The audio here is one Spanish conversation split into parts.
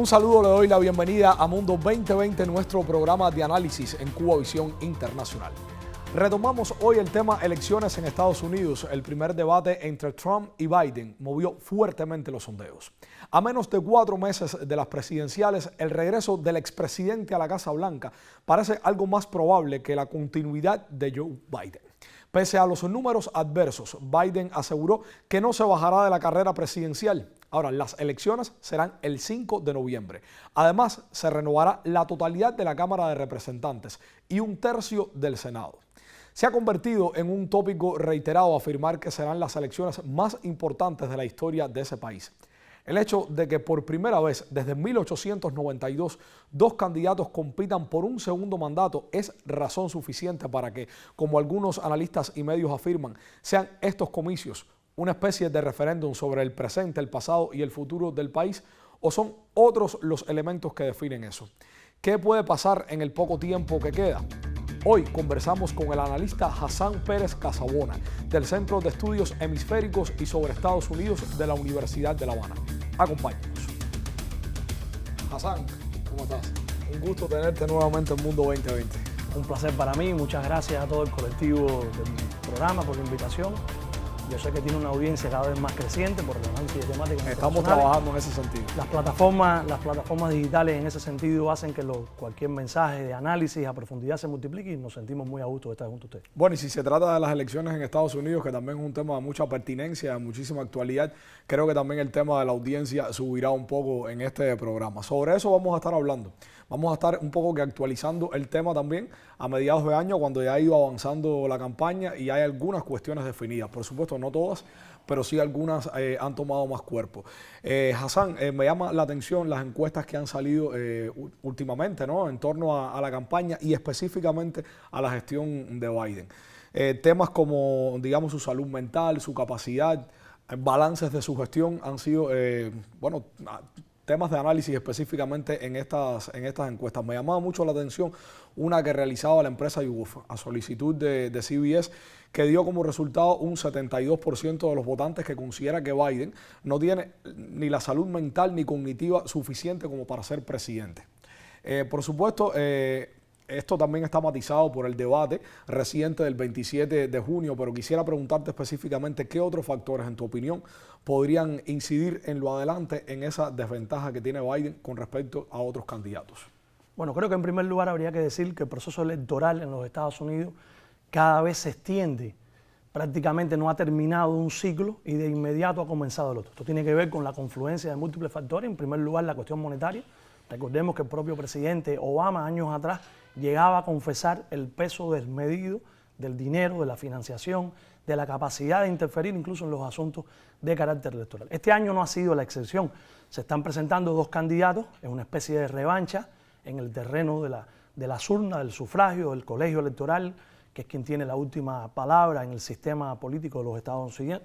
Un saludo, le doy la bienvenida a Mundo 2020, nuestro programa de análisis en Cubavisión Internacional. Retomamos hoy el tema elecciones en Estados Unidos. El primer debate entre Trump y Biden movió fuertemente los sondeos. A menos de 4 meses de las presidenciales, el regreso del expresidente a la Casa Blanca parece algo más probable que la continuidad de Joe Biden. Pese a los números adversos, Biden aseguró que no se bajará de la carrera presidencial. Ahora, las elecciones serán el 5 de noviembre. Además, se renovará la totalidad de la Cámara de Representantes y 1/3 del Senado. Se ha convertido en un tópico reiterado afirmar que serán las elecciones más importantes de la historia de ese país. El hecho de que por primera vez desde 1892 dos candidatos compitan por un segundo mandato es razón suficiente para que, como algunos analistas y medios afirman, sean estos comicios una especie de referéndum sobre el presente, el pasado y el futuro del país, o son otros los elementos que definen eso. ¿Qué puede pasar en el poco tiempo que queda? Hoy conversamos con el analista Hassan Pérez Casabona, del Centro de Estudios Hemisféricos y sobre Estados Unidos de la Universidad de La Habana. Acompáñanos. Hassan, ¿cómo estás? Un gusto tenerte nuevamente en Mundo 2020. Un placer para mí, muchas gracias a todo el colectivo del programa por la invitación. Yo sé que tiene una audiencia cada vez más creciente por el análisis de temáticas. Estamos trabajando en ese sentido. Las plataformas digitales en ese sentido hacen que cualquier mensaje de análisis a profundidad se multiplique y nos sentimos muy a gusto de estar junto a ustedes. Bueno, y si se trata de las elecciones en Estados Unidos, que también es un tema de mucha pertinencia, de muchísima actualidad, creo que también el tema de la audiencia subirá un poco en este programa. Sobre eso vamos a estar hablando. Vamos a estar un poco que actualizando el tema también a mediados de año, cuando ya iba avanzando la campaña y hay algunas cuestiones definidas. Por supuesto, no todas, pero sí algunas han tomado más cuerpo. Hassan, me llama la atención las encuestas que han salido últimamente, ¿no?, en torno a la campaña y específicamente a la gestión de Biden. Temas como, digamos, su salud mental, su capacidad, balances de su gestión han sido, temas de análisis específicamente en estas encuestas. Me llamaba mucho la atención una que realizaba la empresa YouGov a solicitud de CBS, que dio como resultado un 72% de los votantes que considera que Biden no tiene ni la salud mental ni cognitiva suficiente como para ser presidente. Por supuesto, esto también está matizado por el debate reciente del 27 de junio, pero quisiera preguntarte específicamente qué otros factores, en tu opinión, podrían incidir en lo adelante en esa desventaja que tiene Biden con respecto a otros candidatos. Bueno, creo que en primer lugar habría que decir que el proceso electoral en los Estados Unidos cada vez se extiende. Prácticamente no ha terminado un ciclo y de inmediato ha comenzado el otro. Esto tiene que ver con la confluencia de múltiples factores. En primer lugar, la cuestión monetaria. Recordemos que el propio presidente Obama, años atrás, llegaba a confesar el peso desmedido del dinero, de la financiación, de la capacidad de interferir incluso en los asuntos de carácter electoral. Este año no ha sido la excepción. Se están presentando dos candidatos en una especie de revancha en el terreno de las urnas, del sufragio, del colegio electoral, que es quien tiene la última palabra en el sistema político de los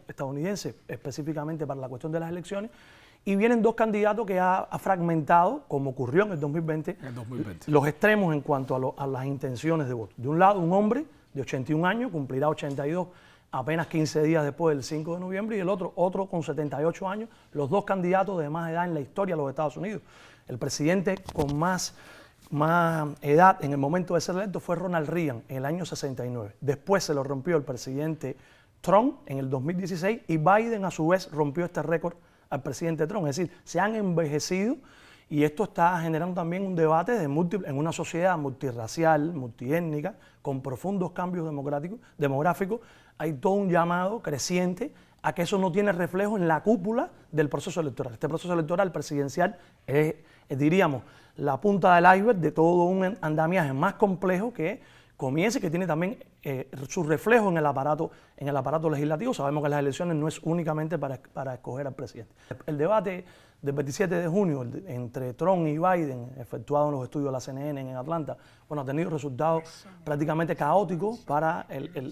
estadounidenses, específicamente para la cuestión de las elecciones. Y vienen dos candidatos que ha fragmentado, como ocurrió en el 2020, los extremos en cuanto a las intenciones de voto. De un lado, un hombre de 81 años, cumplirá 82 apenas 15 días después del 5 de noviembre, y el otro con 78 años, los dos candidatos de más edad en la historia de los Estados Unidos. El presidente con más edad en el momento de ser electo fue Ronald Reagan en el año 69. Después se lo rompió el presidente Trump en el 2016 y Biden a su vez rompió este récord al presidente Trump. Es decir, se han envejecido y esto está generando también un debate en una sociedad multirracial, multiétnica, con profundos cambios demográficos. Hay todo un llamado creciente a que eso no tiene reflejo en la cúpula del proceso electoral. Este proceso electoral presidencial es, diríamos, la punta del iceberg de todo un andamiaje más complejo que comienza y que tiene también su reflejo en el aparato legislativo. Sabemos que las elecciones no es únicamente para escoger al presidente. El debate del 27 de junio entre Trump y Biden, efectuado en los estudios de la CNN en Atlanta, ha tenido resultados prácticamente caóticos para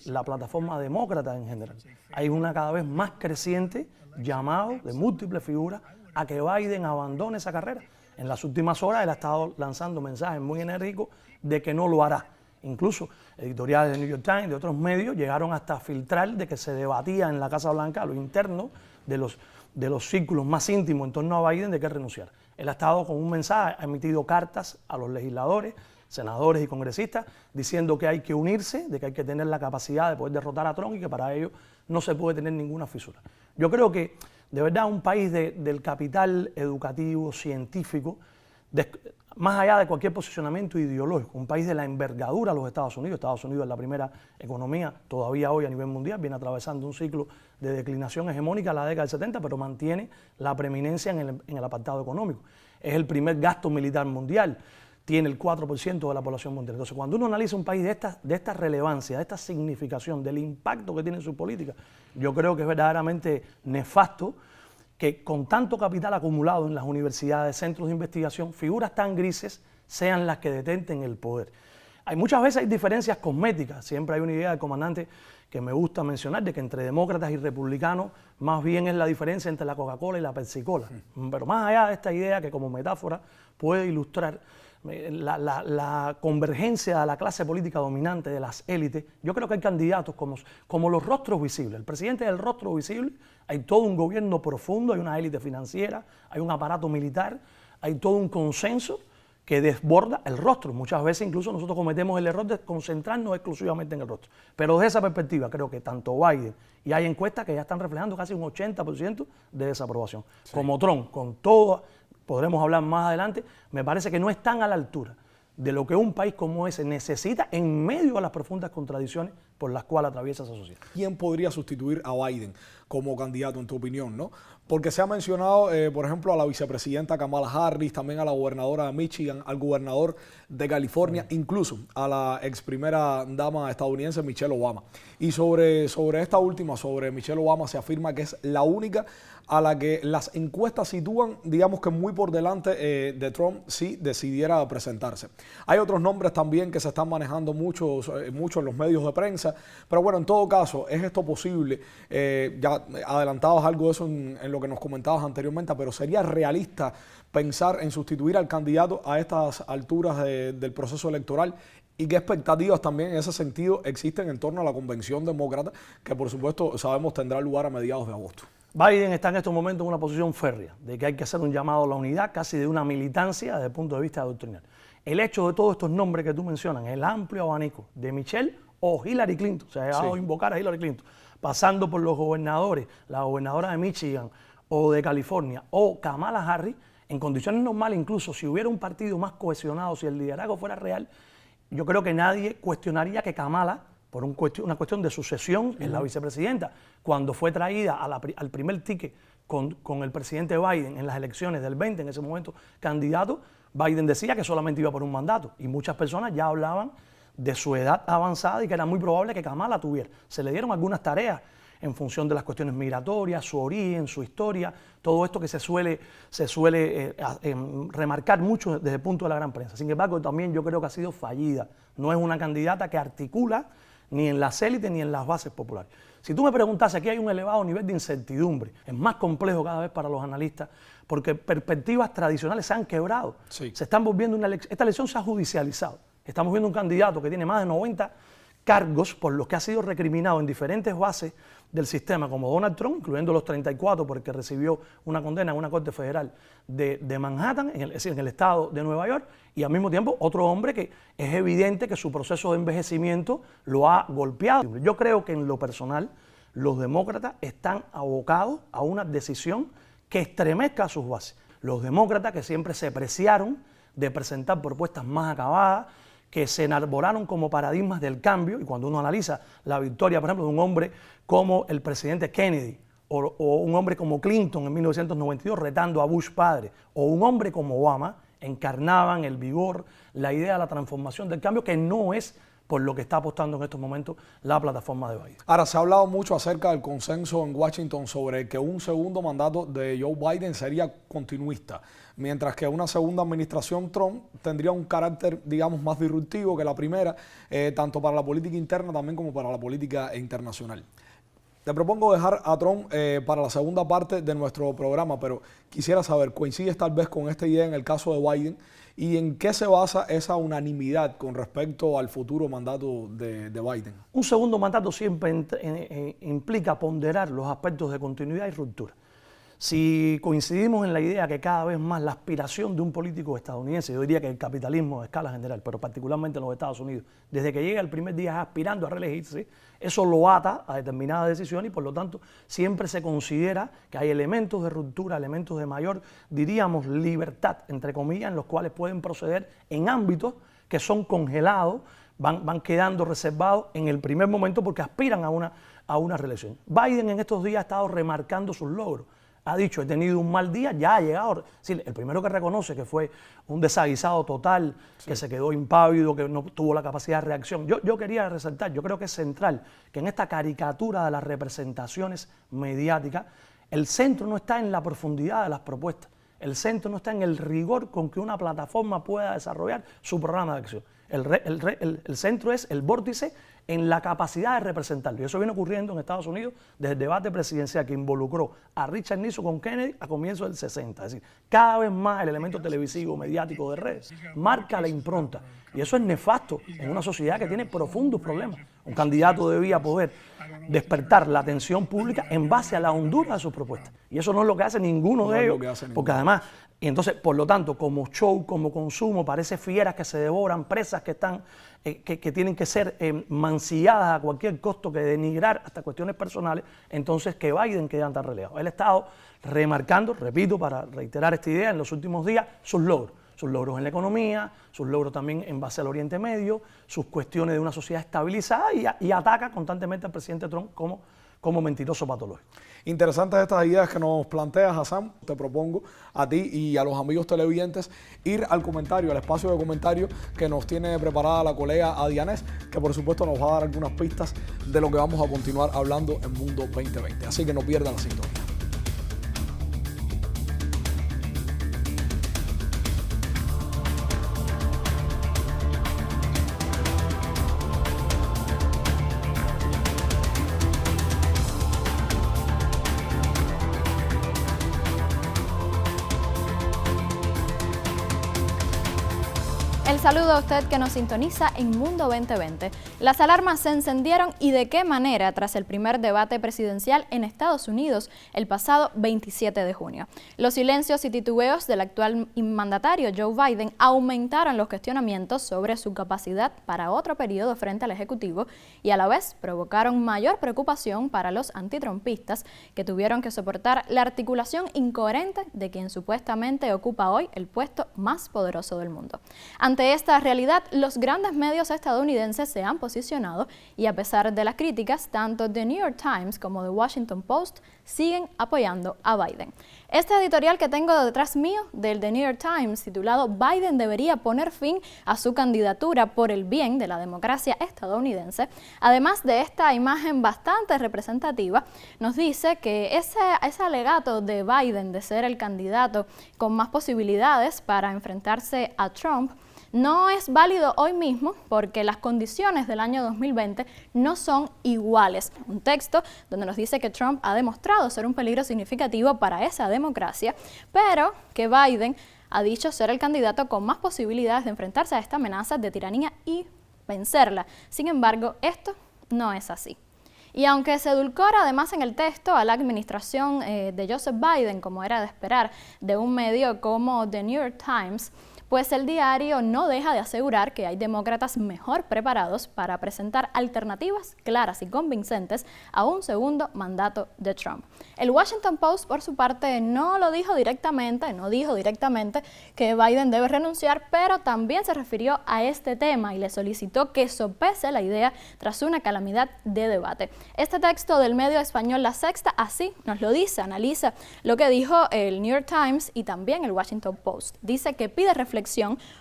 la plataforma demócrata en general. Hay una cada vez más creciente llamado de múltiples figuras a que Biden abandone esa carrera. En las últimas horas él ha estado lanzando mensajes muy enérgicos de que no lo hará. Incluso editoriales de New York Times, de otros medios, llegaron hasta filtrar de que se debatía en la Casa Blanca a lo interno de los círculos más íntimos en torno a Biden de que renunciar. Él ha estado con un mensaje, ha emitido cartas a los legisladores, senadores y congresistas, diciendo que hay que unirse, de que hay que tener la capacidad de poder derrotar a Trump y que para ello no se puede tener ninguna fisura. Yo creo que, de verdad, un país del capital educativo, científico, más allá de cualquier posicionamiento ideológico, un país de la envergadura de los Estados Unidos es la primera economía todavía hoy a nivel mundial, viene atravesando un ciclo de declinación hegemónica en la década del 70, pero mantiene la preeminencia en el apartado económico. Es el primer gasto militar mundial, tiene el 4% de la población mundial. Entonces, cuando uno analiza un país de esta relevancia, de esta significación, del impacto que tiene en su política, yo creo que es verdaderamente nefasto que con tanto capital acumulado en las universidades, centros de investigación, figuras tan grises sean las que detenten el poder. Muchas veces hay diferencias cosméticas, siempre hay una idea del comandante que me gusta mencionar, de que entre demócratas y republicanos más bien es la diferencia entre la Coca-Cola y la Pepsi-Cola. Pero más allá de esta idea que como metáfora puede ilustrar la convergencia de la clase política dominante, de las élites, yo creo que hay candidatos como los rostros visibles. El presidente es el rostro visible, hay todo un gobierno profundo, hay una élite financiera, hay un aparato militar, hay todo un consenso que desborda el rostro. Muchas veces incluso nosotros cometemos el error de concentrarnos exclusivamente en el rostro. Pero desde esa perspectiva creo que tanto Biden, y hay encuestas que ya están reflejando casi un 80% de desaprobación, sí, como Trump, con todo, podremos hablar más adelante, me parece que no están a la altura de lo que un país como ese necesita en medio de las profundas contradicciones por las cuales atraviesa esa sociedad. ¿Quién podría sustituir a Biden como candidato, en tu opinión, ¿no? Porque se ha mencionado, por ejemplo, a la vicepresidenta Kamala Harris, también a la gobernadora de Michigan, al gobernador de California, incluso a la ex primera dama estadounidense Michelle Obama. Y sobre esta última, sobre Michelle Obama, se afirma que es la única a la que las encuestas sitúan, digamos que muy por delante de Trump si decidiera presentarse. Hay otros nombres también que se están manejando mucho en los medios de prensa, pero bueno, en todo caso, ¿es esto posible? Ya adelantabas algo de eso en lo que nos comentabas anteriormente, pero ¿sería realista pensar en sustituir al candidato a estas alturas del proceso electoral? ¿Y qué expectativas también en ese sentido existen en torno a la convención demócrata, que por supuesto sabemos tendrá lugar a mediados de agosto? Biden está en estos momentos en una posición férrea, de que hay que hacer un llamado a la unidad, casi de una militancia desde el punto de vista doctrinal. El hecho de todos estos nombres que tú mencionas, el amplio abanico de Michelle o Hillary Clinton, se ha llegado a invocar a Hillary Clinton, pasando por los gobernadores, la gobernadora de Michigan o de California o Kamala Harris, en condiciones normales, incluso si hubiera un partido más cohesionado, si el liderazgo fuera real, yo creo que nadie cuestionaría que Kamala, por una cuestión de sucesión, es la vicepresidenta. Cuando fue traída al primer ticket con el presidente Biden en las elecciones del 20, en ese momento candidato, Biden decía que solamente iba por un mandato y muchas personas ya hablaban de su edad avanzada y que era muy probable que Kamala tuviera. Se le dieron algunas tareas en función de las cuestiones migratorias, su origen, su historia, todo esto que se suele remarcar mucho desde el punto de la gran prensa. Sin embargo, también yo creo que ha sido fallida. No es una candidata que articula ni en las élites ni en las bases populares. Si tú me preguntas, aquí hay un elevado nivel de incertidumbre, es más complejo cada vez para los analistas, porque perspectivas tradicionales se han quebrado, sí, se están volviendo esta elección se ha judicializado. Estamos viendo un candidato que tiene más de 90 cargos por los que ha sido recriminado en diferentes bases del sistema, como Donald Trump, incluyendo los 34 porque recibió una condena en una corte federal de Manhattan, es decir, en el estado de Nueva York, y al mismo tiempo otro hombre que es evidente que su proceso de envejecimiento lo ha golpeado. Yo creo que en lo personal los demócratas están abocados a una decisión que estremezca a sus bases. Los demócratas que siempre se preciaron de presentar propuestas más acabadas, que se enarbolaron como paradigmas del cambio, y cuando uno analiza la victoria, por ejemplo, de un hombre como el presidente Kennedy, o un hombre como Clinton en 1992 retando a Bush padre, o un hombre como Obama, encarnaban el vigor, la idea de la transformación del cambio, que no es por lo que está apostando en estos momentos la plataforma de Biden. Ahora, se ha hablado mucho acerca del consenso en Washington sobre que un segundo mandato de Joe Biden sería continuista, mientras que una segunda administración Trump tendría un carácter, digamos, más disruptivo que la primera, tanto para la política interna también como para la política internacional. Te propongo dejar a Trump para la segunda parte de nuestro programa, pero quisiera saber, ¿coincides tal vez con esta idea en el caso de Biden? ¿Y en qué se basa esa unanimidad con respecto al futuro mandato de Biden? Un segundo mandato siempre implica ponderar los aspectos de continuidad y ruptura. Si coincidimos en la idea que cada vez más la aspiración de un político estadounidense, yo diría que el capitalismo a escala general, pero particularmente en los Estados Unidos, desde que llega el primer día es aspirando a reelegirse, eso lo ata a determinadas decisiones y por lo tanto siempre se considera que hay elementos de ruptura, elementos de mayor, diríamos, libertad, entre comillas, en los cuales pueden proceder en ámbitos que son congelados, van quedando reservados en el primer momento porque aspiran a una reelección. Biden en estos días ha estado remarcando sus logros. Ha dicho, he tenido un mal día, ya ha llegado. Sí, el primero que reconoce que fue un desaguisado total, sí, que se quedó impávido, que no tuvo la capacidad de reacción. Yo quería resaltar, yo creo que es central que en esta caricatura de las representaciones mediáticas, el centro no está en la profundidad de las propuestas, el centro no está en el rigor con que una plataforma pueda desarrollar su programa de acción. El centro es el vórtice en la capacidad de representarlo. Y eso viene ocurriendo en Estados Unidos desde el debate presidencial que involucró a Richard Nixon con Kennedy a comienzos del 60. Es decir, cada vez más el elemento televisivo, mediático, de redes, marca la impronta. Y eso es nefasto en una sociedad que tiene profundos problemas. Un candidato debía poder despertar la atención pública en base a la hondura de sus propuestas. Y eso no es lo que hace ninguno de ellos, porque además, y entonces, por lo tanto, como show, como consumo, parece fieras que se devoran, presas que están, que tienen que ser mancilladas a cualquier costo, que denigrar hasta cuestiones personales, entonces que Biden quede tan relegado. Él ha estado remarcando, repito, para reiterar esta idea, en los últimos días, sus logros en la economía, sus logros también en base al Oriente Medio, sus cuestiones de una sociedad estabilizada y ataca constantemente al presidente Trump como mentiroso patológico. Interesantes estas ideas que nos planteas, Hassan. Te propongo a ti y a los amigos televidentes ir al comentario, al espacio de comentarios que nos tiene preparada la colega Adianés, que por supuesto nos va a dar algunas pistas de lo que vamos a continuar hablando en Mundo 2020. Así que no pierdan la sintonía. Saludo a usted que nos sintoniza en Mundo 2020. Las alarmas se encendieron y de qué manera tras el primer debate presidencial en Estados Unidos el pasado 27 de junio. Los silencios y titubeos del actual mandatario Joe Biden aumentaron los cuestionamientos sobre su capacidad para otro periodo frente al Ejecutivo y a la vez provocaron mayor preocupación para los antitrumpistas que tuvieron que soportar la articulación incoherente de quien supuestamente ocupa hoy el puesto más poderoso del mundo. Ante esta realidad, los grandes medios estadounidenses se han posicionado y a pesar de las críticas, tanto The New York Times como The Washington Post siguen apoyando a Biden. Este editorial que tengo detrás mío del The New York Times, titulado "Biden debería poner fin a su candidatura por el bien de la democracia estadounidense", además de esta imagen bastante representativa, nos dice que ese alegato de Biden de ser el candidato con más posibilidades para enfrentarse a Trump no es válido hoy mismo porque las condiciones del año 2020 no son iguales. Un texto donde nos dice que Trump ha demostrado ser un peligro significativo para esa democracia, pero que Biden ha dicho ser el candidato con más posibilidades de enfrentarse a esta amenaza de tiranía y vencerla. Sin embargo, esto no es así. Y aunque se edulcora además en el texto a la administración de Joseph Biden, como era de esperar de un medio como The New York Times, pues el diario no deja de asegurar que hay demócratas mejor preparados para presentar alternativas claras y convincentes a un segundo mandato de Trump. El Washington Post, por su parte, no dijo directamente que Biden debe renunciar, pero también se refirió a este tema y le solicitó que sopese la idea tras una calamidad de debate. Este texto del medio español La Sexta así nos lo dice, analiza lo que dijo el New York Times y también el Washington Post. Dice que pide reflexión.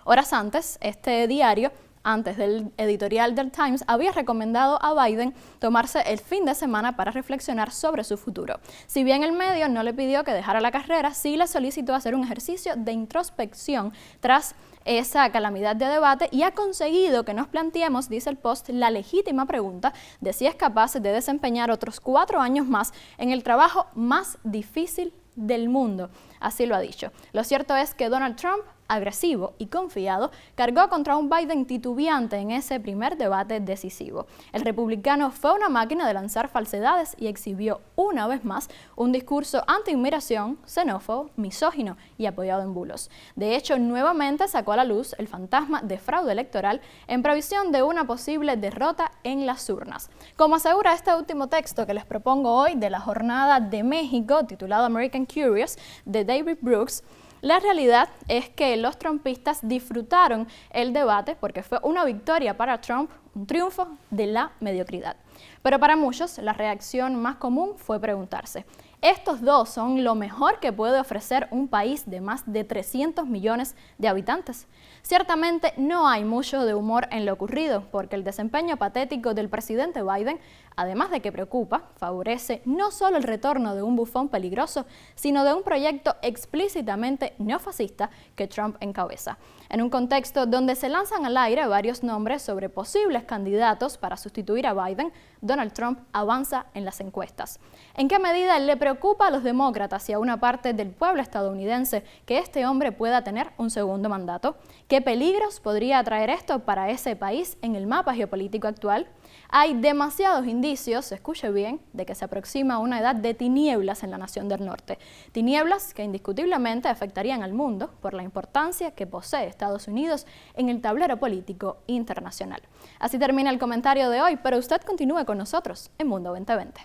Horas antes, este diario, antes del editorial del Times, había recomendado a Biden tomarse el fin de semana para reflexionar sobre su futuro. Si bien el medio no le pidió que dejara la carrera, sí le solicitó hacer un ejercicio de introspección tras esa calamidad de debate y ha conseguido que nos planteemos, dice el Post, la legítima pregunta de si es capaz de desempeñar otros 4 años más en el trabajo más difícil del mundo. Así lo ha dicho. Lo cierto es que Donald Trump agresivo y confiado, cargó contra un Biden titubeante en ese primer debate decisivo. El republicano fue una máquina de lanzar falsedades y exhibió una vez más un discurso anti-inmigración, xenófobo, misógino y apoyado en bulos. De hecho, nuevamente sacó a la luz el fantasma de fraude electoral en previsión de una posible derrota en las urnas. Como asegura este último texto que les propongo hoy de la Jornada de México, titulado American Curious, de David Brooks, la realidad es que los trumpistas disfrutaron el debate porque fue una victoria para Trump, un triunfo de la mediocridad. Pero para muchos, la reacción más común fue preguntarse, ¿estos dos son lo mejor que puede ofrecer un país de más de 300 millones de habitantes? Ciertamente no hay mucho de humor en lo ocurrido, porque el desempeño patético del presidente Biden, además de que preocupa, favorece no solo el retorno de un bufón peligroso, sino de un proyecto explícitamente neofascista que Trump encabeza. En un contexto donde se lanzan al aire varios nombres sobre posibles candidatos para sustituir a Biden, Donald Trump avanza en las encuestas. ¿En qué medida le preocupa a los demócratas y a una parte del pueblo estadounidense que este hombre pueda tener un segundo mandato? ¿Qué peligros podría traer esto para ese país en el mapa geopolítico actual? Hay demasiados indicios, escuche bien, de que se aproxima una edad de tinieblas en la nación del norte. Tinieblas que indiscutiblemente afectarían al mundo por la importancia que posee Estados Unidos en el tablero político internacional. Así termina el comentario de hoy, pero usted continúe con nosotros en Mundo 2020.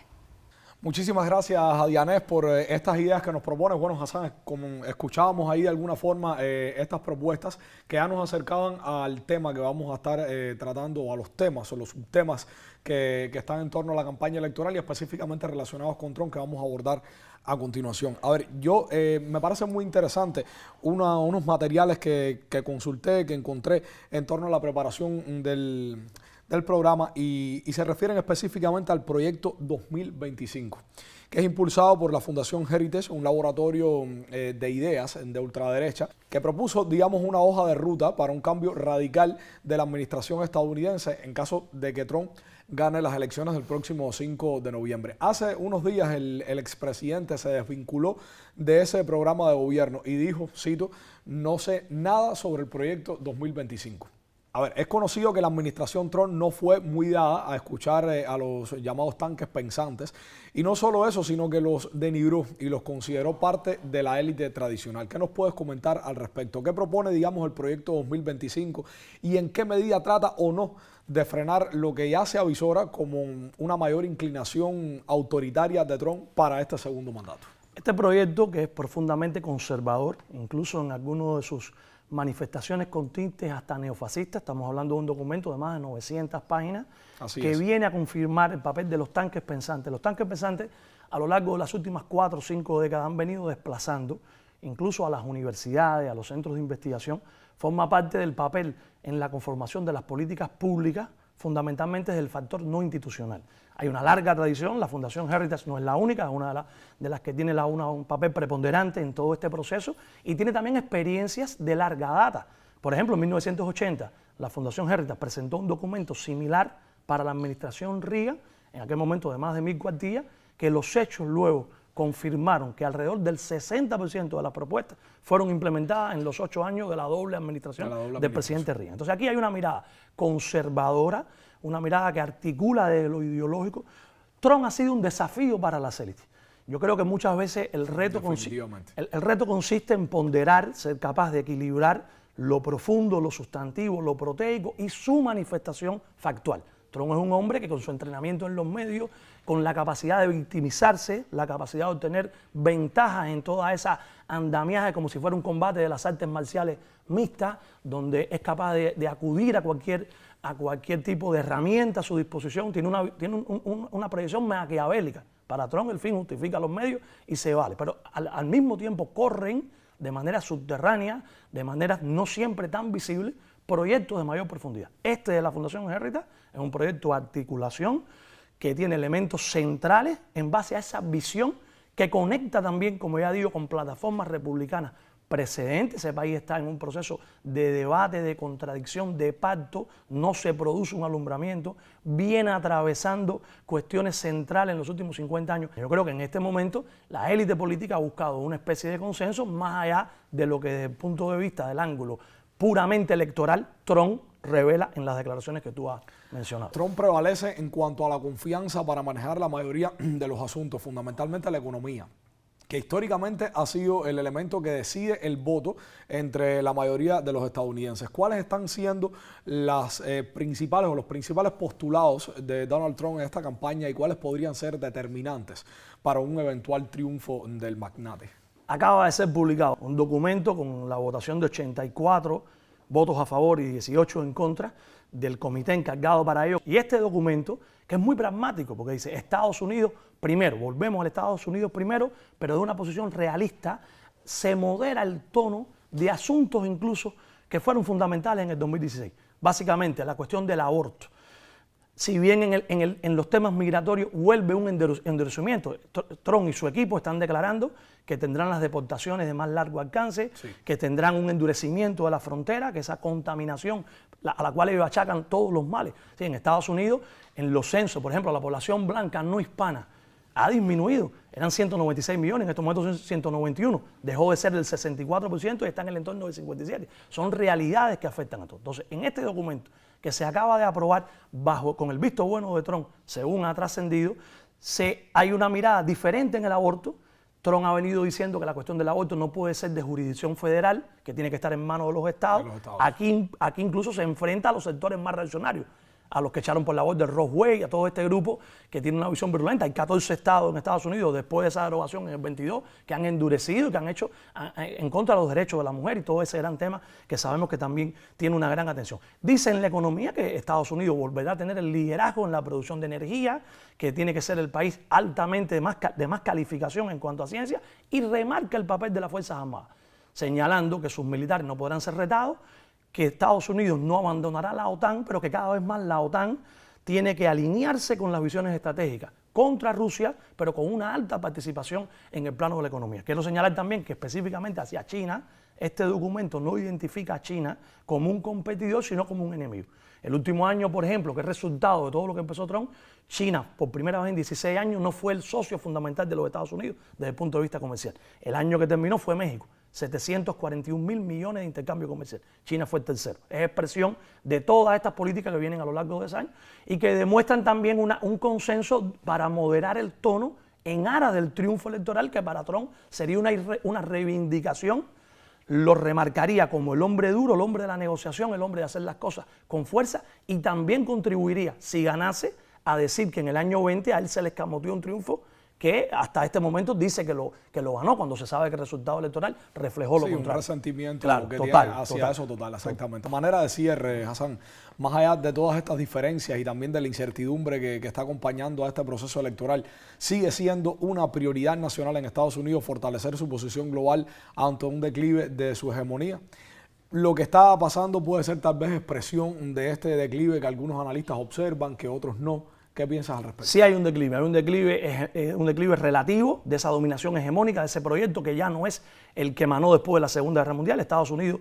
Muchísimas gracias a Dianés por estas ideas que nos propone. Bueno, Hassan, como escuchábamos ahí de alguna forma estas propuestas que ya nos acercaban al tema que vamos a estar tratando, o a los temas o los subtemas que están en torno a la campaña electoral y específicamente relacionados con Trump, que vamos a abordar a continuación. A ver, me parece muy interesante unos materiales que consulté, que encontré en torno a la preparación del programa y se refieren específicamente al proyecto 2025, que es impulsado por la Fundación Heritage, un laboratorio de ideas de ultraderecha, que propuso, digamos, una hoja de ruta para un cambio radical de la administración estadounidense en caso de que Trump gane las elecciones del próximo 5 de noviembre. Hace unos días el expresidente se desvinculó de ese programa de gobierno y dijo, cito, no sé nada sobre el proyecto 2025. A ver, es conocido que la administración Trump no fue muy dada a escuchar a los llamados tanques pensantes, y no solo eso, sino que los denigró y los consideró parte de la élite tradicional. ¿Qué nos puedes comentar al respecto? ¿Qué propone, digamos, el proyecto 2025 y en qué medida trata o no de frenar lo que ya se avisora como una mayor inclinación autoritaria de Trump para este segundo mandato? Este proyecto, que es profundamente conservador, incluso en algunos de sus manifestaciones con tintes hasta neofascistas, estamos hablando de un documento de más de 900 páginas, que viene a confirmar el papel de los tanques pensantes. Los tanques pensantes a lo largo de las últimas 4 o 5 décadas han venido desplazando incluso a las universidades, a los centros de investigación, forma parte del papel en la conformación de las políticas públicas, fundamentalmente desde el factor no institucional. Hay una larga tradición, la Fundación Heritage no es la única, es una de las que tiene un papel preponderante en todo este proceso y tiene también experiencias de larga data. Por ejemplo, en 1980, la Fundación Heritage presentó un documento similar para la administración Reagan, en aquel momento de más de 1000 cuartillas, que los hechos luego confirmaron que alrededor del 60% de las propuestas fueron implementadas en los 8 años de la doble administración del presidente Reagan. Entonces aquí hay una mirada conservadora, una mirada que articula de lo ideológico. Trump ha sido un desafío para las élites. Yo creo que muchas veces el reto consiste en ponderar, ser capaz de equilibrar lo profundo, lo sustantivo, lo proteico y su manifestación factual. Trump es un hombre que con su entrenamiento en los medios, con la capacidad de victimizarse, la capacidad de obtener ventajas en toda esa andamiaje como si fuera un combate de las artes marciales mixtas, donde es capaz de acudir a cualquier tipo de herramienta a su disposición, tiene una proyección maquiavélica. Para Trump el fin justifica los medios y se vale, pero al mismo tiempo corren de manera subterránea, de manera no siempre tan visible, proyectos de mayor profundidad. Este de la Fundación Heritage es un proyecto de articulación que tiene elementos centrales en base a esa visión que conecta también, como ya digo, con plataformas republicanas precedente. Ese país está en un proceso de debate, de contradicción, de pacto, no se produce un alumbramiento, viene atravesando cuestiones centrales en los últimos 50 años. Yo creo que en este momento la élite política ha buscado una especie de consenso más allá de lo que desde el punto de vista del ángulo puramente electoral Trump revela en las declaraciones que tú has mencionado. Trump prevalece en cuanto a la confianza para manejar la mayoría de los asuntos, fundamentalmente la economía, que históricamente ha sido el elemento que decide el voto entre la mayoría de los estadounidenses. ¿Cuáles están siendo las principales o los principales postulados de Donald Trump en esta campaña y cuáles podrían ser determinantes para un eventual triunfo del magnate? Acaba de ser publicado un documento con la votación de 84 votos a favor y 18 en contra del comité encargado para ello. Y este documento, que es muy pragmático, porque dice Estados Unidos primero, volvemos al Estados Unidos primero, pero de una posición realista, se modera el tono de asuntos incluso que fueron fundamentales en el 2016. Básicamente la cuestión del aborto. Si bien en los temas migratorios vuelve un endurecimiento, Trump y su equipo están declarando que tendrán las deportaciones de más largo alcance, sí, que tendrán un endurecimiento de la frontera, que esa contaminación a la cual ellos achacan todos los males. Sí, en Estados Unidos, en los censos, por ejemplo, la población blanca no hispana ha disminuido. Eran 196 millones, en estos momentos son 191. Dejó de ser del 64% y está en el entorno del 57%. Son realidades que afectan a todos. Entonces, en este documento que se acaba de aprobar con el visto bueno de Trump, según ha trascendido, hay una mirada diferente en el aborto. Trump ha venido diciendo que la cuestión del aborto no puede ser de jurisdicción federal, que tiene que estar en manos de los estados. Aquí incluso se enfrenta a los sectores más reaccionarios, a los que echaron por la borda el Roe Wade, a todo este grupo que tiene una visión virulenta. Hay 14 estados en Estados Unidos, después de esa derogación en el 22, que han endurecido y que han hecho en contra de los derechos de la mujer y todo ese gran tema que sabemos que también tiene una gran atención. Dice en la economía que Estados Unidos volverá a tener el liderazgo en la producción de energía, que tiene que ser el país altamente de más calificación en cuanto a ciencia, y remarca el papel de las Fuerzas Armadas, señalando que sus militares no podrán ser retados, que Estados Unidos no abandonará la OTAN, pero que cada vez más la OTAN tiene que alinearse con las visiones estratégicas contra Rusia, pero con una alta participación en el plano de la economía. Quiero señalar también que específicamente hacia China, este documento no identifica a China como un competidor, sino como un enemigo. El último año, por ejemplo, que es resultado de todo lo que empezó Trump, China, por primera vez en 16 años, no fue el socio fundamental de los Estados Unidos desde el punto de vista comercial. El año que terminó fue México. 741 mil millones de intercambio comercial. China fue el tercero. Es expresión de todas estas políticas que vienen a lo largo de ese año y que demuestran también un consenso para moderar el tono en aras del triunfo electoral, que para Trump sería una reivindicación. Lo remarcaría como el hombre duro, el hombre de la negociación, el hombre de hacer las cosas con fuerza, y también contribuiría, si ganase, a decir que en el año 20 a él se le escamoteó un triunfo que hasta este momento dice que lo ganó, cuando se sabe que el resultado electoral reflejó lo contrario. Un resentimiento, claro, que total, tiene hacia eso, exactamente. Manera de cierre, Hassan, más allá de todas estas diferencias y también de la incertidumbre que está acompañando a este proceso electoral, sigue siendo una prioridad nacional en Estados Unidos fortalecer su posición global ante un declive de su hegemonía. Lo que está pasando puede ser tal vez expresión de este declive que algunos analistas observan, que otros no. ¿Qué piensas al respecto? Sí hay un declive relativo de esa dominación hegemónica, de ese proyecto que ya no es el que emanó después de la Segunda Guerra Mundial. Estados Unidos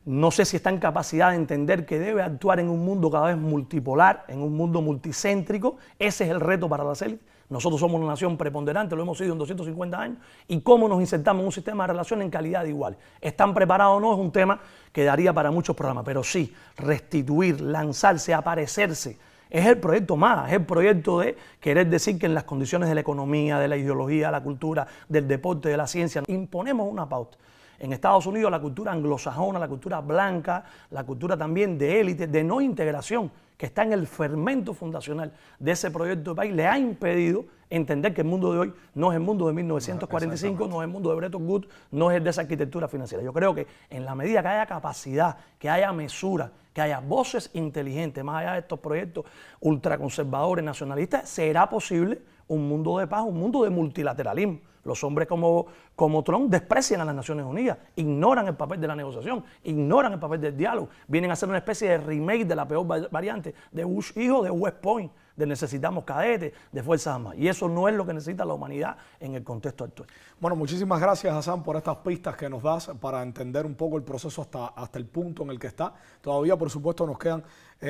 no sé si está en capacidad de entender que debe actuar en un mundo cada vez multipolar, en un mundo multicéntrico. Ese es el reto para las élites. Nosotros somos una nación preponderante, lo hemos sido en 250 años, y cómo nos insertamos en un sistema de relaciones en calidad de iguales. ¿Están preparados o no? Es un tema que daría para muchos programas, pero sí, restituir, lanzarse, aparecerse, es el proyecto más, es el proyecto de querer decir que en las condiciones de la economía, de la ideología, de la cultura, del deporte, de la ciencia, imponemos una pauta. En Estados Unidos la cultura anglosajona, la cultura blanca, la cultura también de élite, de no integración, que está en el fermento fundacional de ese proyecto de país, le ha impedido entender que el mundo de hoy no es el mundo de 1945, no es el mundo de Bretton Woods, no es el de esa arquitectura financiera. Yo creo que en la medida que haya capacidad, que haya mesura, que haya voces inteligentes, más allá de estos proyectos ultraconservadores, nacionalistas, será posible un mundo de paz, un mundo de multilateralismo. Los hombres como Trump desprecian a las Naciones Unidas, ignoran el papel de la negociación, ignoran el papel del diálogo, vienen a hacer una especie de remake de la peor variante de Bush hijo de West Point, de necesitamos cadetes, de Fuerzas Armadas. Y eso no es lo que necesita la humanidad en el contexto actual. Bueno, muchísimas gracias, Hassan, por estas pistas que nos das para entender un poco el proceso hasta el punto en el que está. Todavía, por supuesto, nos quedan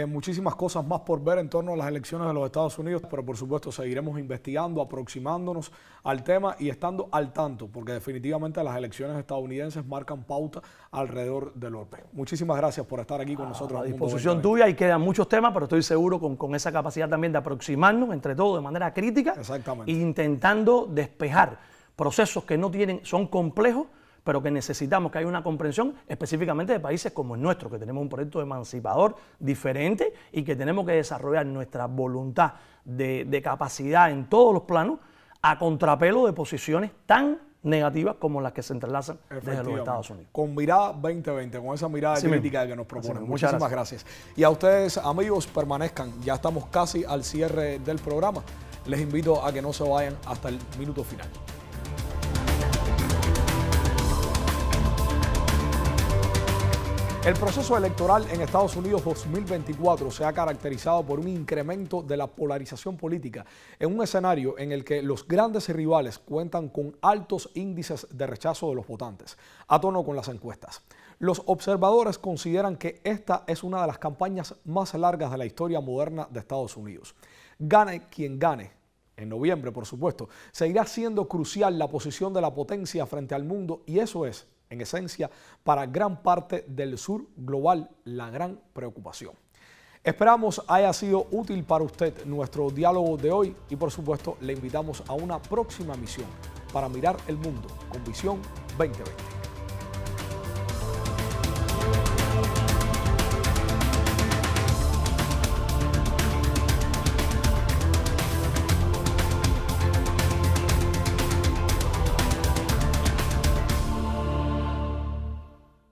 muchísimas cosas más por ver en torno a las elecciones de los Estados Unidos, pero por supuesto seguiremos investigando, aproximándonos al tema y estando al tanto, porque definitivamente las elecciones estadounidenses marcan pauta alrededor del orbe. Muchísimas gracias por estar aquí con nosotros. A disposición tuya, y quedan muchos temas, pero estoy seguro con esa capacidad también de aproximarnos entre todos de manera crítica. Exactamente. E intentando despejar procesos que no tienen, son complejos, pero que necesitamos que haya una comprensión específicamente de países como el nuestro, que tenemos un proyecto emancipador diferente y que tenemos que desarrollar nuestra voluntad de capacidad en todos los planos a contrapelo de posiciones tan negativas como las que se entrelazan desde los Estados Unidos. Con mirada 2020, con esa mirada crítica que nos proponen. Muchísimas gracias. Y a ustedes, amigos, permanezcan. Ya estamos casi al cierre del programa. Les invito a que no se vayan hasta el minuto final. El proceso electoral en Estados Unidos 2024 se ha caracterizado por un incremento de la polarización política en un escenario en el que los grandes rivales cuentan con altos índices de rechazo de los votantes, a tono con las encuestas. Los observadores consideran que esta es una de las campañas más largas de la historia moderna de Estados Unidos. Gane quien gane, en noviembre por supuesto, seguirá siendo crucial la posición de la potencia frente al mundo, y eso es, en esencia, para gran parte del sur global, la gran preocupación. Esperamos haya sido útil para usted nuestro diálogo de hoy y, por supuesto, le invitamos a una próxima misión para mirar el mundo con Visión 2020.